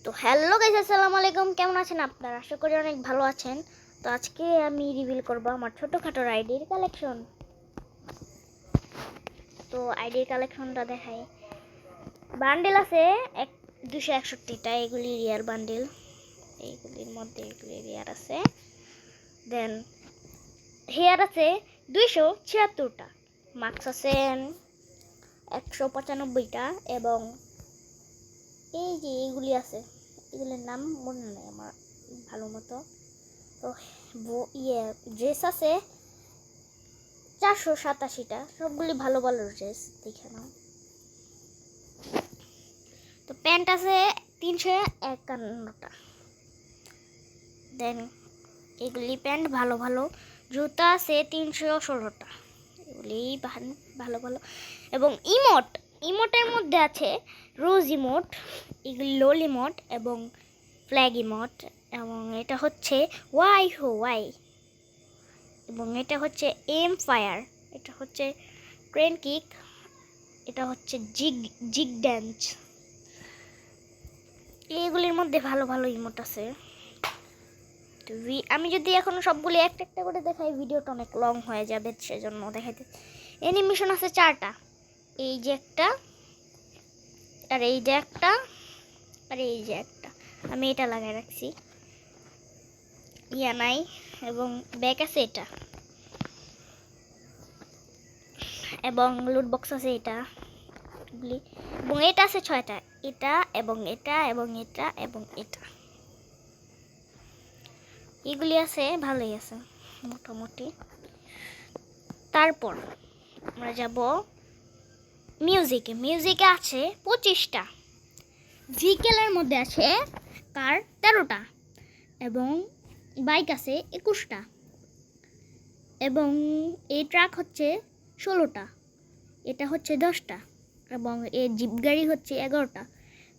তো hello guys, আসসালামু আলাইকুম। কেমন আছেন আপনারা? আশা করি অনেক ভালো আছেন। তো আজকে আমি রিভিল করব আমার ছোটখাটো আইডির কালেকশন। তো আইডির কালেকশনটা দেখাই। বান্ডেল আছে 261টা, এগুলি রিয়ার বান্ডেল। এইগুলির মধ্যে এগুলি রিয়ার আছে। দেন হেয়ার আছে 276টা, মার্কস আছে 195টা, এবং এই যে এইগুলি আছে, এগুলির নাম মনে নেই আমার ভালো মতো। তো ড্রেস আছে 487টা, সবগুলি ভালো ভালো ড্রেস, দেখে নাও। তো প্যান্ট আছে 351টা। দেন এগুলি প্যান্ট ভালো ভালো। জুতা আছে 316টা, এগুলি ভালো ভালো। এবং ইমোটের মধ্যে আছে রোজ ইমোট, এগুলি লোল ইমোট এবং ফ্ল্যাগ ইমোট। এবং এটা হচ্ছে ওয়াই, এবং এটা হচ্ছে এম ফায়ার, এটা হচ্ছে ট্রেন কিক, এটা হচ্ছে জিগ ড্যান্স। এগুলির মধ্যে ভালো ভালো ইমোট আছে। তো আমি যদি এখন সবগুলি একটা একটা করে দেখাই, ভিডিওটা অনেক লং হয়ে যাবে, সেজন্য দেখাইতে। অ্যানিমেশন আছে 4টা, এই যে একটা, আর এই যে একটা, আর এই যে একটা। আমি এটা লাগাই রাখছি, নাই। এবং ব্যাগ আছে এটা, এবং লুট বক্স আছে এটা, এবং এটা আছে 6টা, এটা এবং এটা এবং এটা এবং এটা। এগুলি আছে, ভালোই আছে মোটামুটি। তারপর আমরা যাব মিউজিকে আছে 25টা, ভিকেলের মধ্যে আছে কার 13টা, এবং বাইক আছে 21টা, এবং এই ট্রাক হচ্ছে 16টা, এটা হচ্ছে 10টা, এবং এই জিপ গাড়ি হচ্ছে 11টা,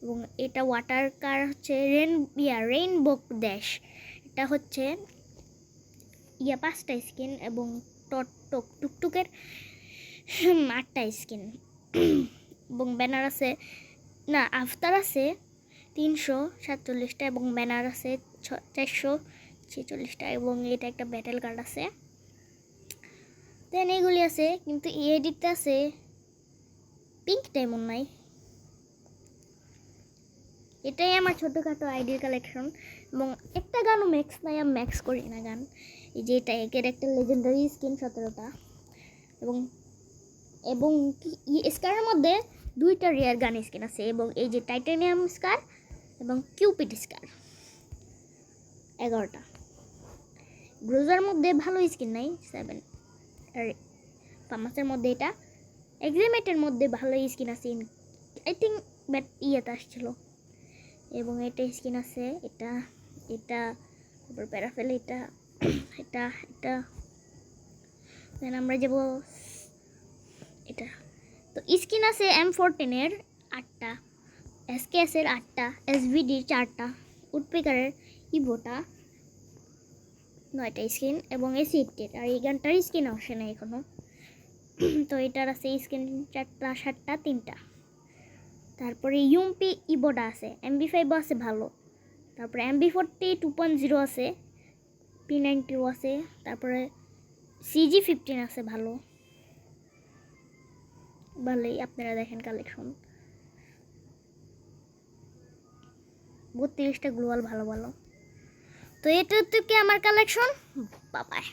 এবং এটা ওয়াটার কার হচ্ছে রেইনবো ড্যাশ, এটা হচ্ছে 5টা স্কিন, এবং টুকটুকের 8টা স্কিন। এবং ব্যানার আছে, না, আফতার আছে 347টা, এবং ব্যানার আছে 446টা, এবং এটা একটা ব্যাটেল কার্ড আছে। দেন এগুলি আছে, কিন্তু এডিটটা আছে পিঙ্ক ডায়মন্ড নাই। এটাই আমার ছোটোখাটো আইডির কালেকশন। এবং একটা গানও ম্যাক্স নাই, আমি ম্যাক্স করি না গান। এই যে এটা একের একটা লেজেন্ডারি স্কিন 17টা, এবং এবং স্কারের মধ্যে 2টা রেয়ার গান স্কিন আছে, এবং এই যে টাইটানিয়াম স্কার এবং কিউপিড স্কার 11টা। গ্রোজার মধ্যে ভালো স্কিন নাই 7, আর ফার্মাসের মধ্যে এটা, এক্সিমেটের মধ্যে ভালো স্কিন আছে, আই থিঙ্ক ব্যাট আসছিল। এবং এটা স্কিন আছে, এটা তারপর প্যারাফেল, এটা এটা এটা দেন আমরা যাব এটা। তো স্কিন আছে M14-এর 8টা, SKS-এর 8টা, SVD-র 4টা, উডপিকারের ইভোটা 9টা স্কিন, এবং AC-80-এর, আর এই গানটার স্কিন আসে না এখনো। তো এটার আছে স্কিন 4টা, 7টা, 3টা। তারপরে ইউম্পি ইবোটা আছে, MB5 আছে ভালো, তারপরে MB40 2.0 আছে, P90 আছে, তারপরে CG15 আছে ভালোই। আপনারা দেখেন কালেকশন 32টা গ্লোবাল ভালো। তো এটা হচ্ছে কি আমার কালেকশন। বাবাই।